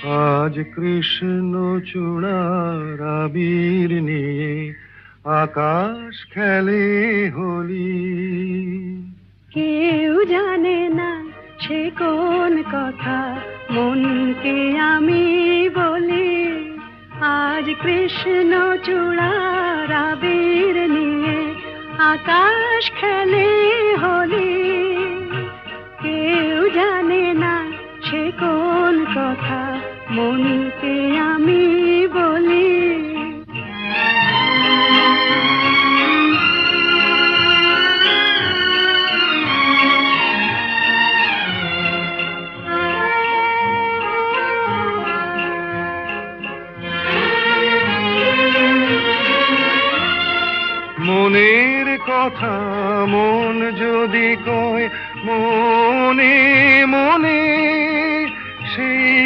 আজ কৃষ্ণ চূড়ার আবির নিয়ে আকাশ খেলে হোলি। কেউ জানে না সে কোন কথা মনকে আমি বলি। আজ কৃষ্ণ চূড়ার আবির নিয়ে আকাশ খেলে হোলি। কেউ জানে না সে কোন কথা মনকে আমি বলি। মনের কথা মন যদি কয়, মনে মনে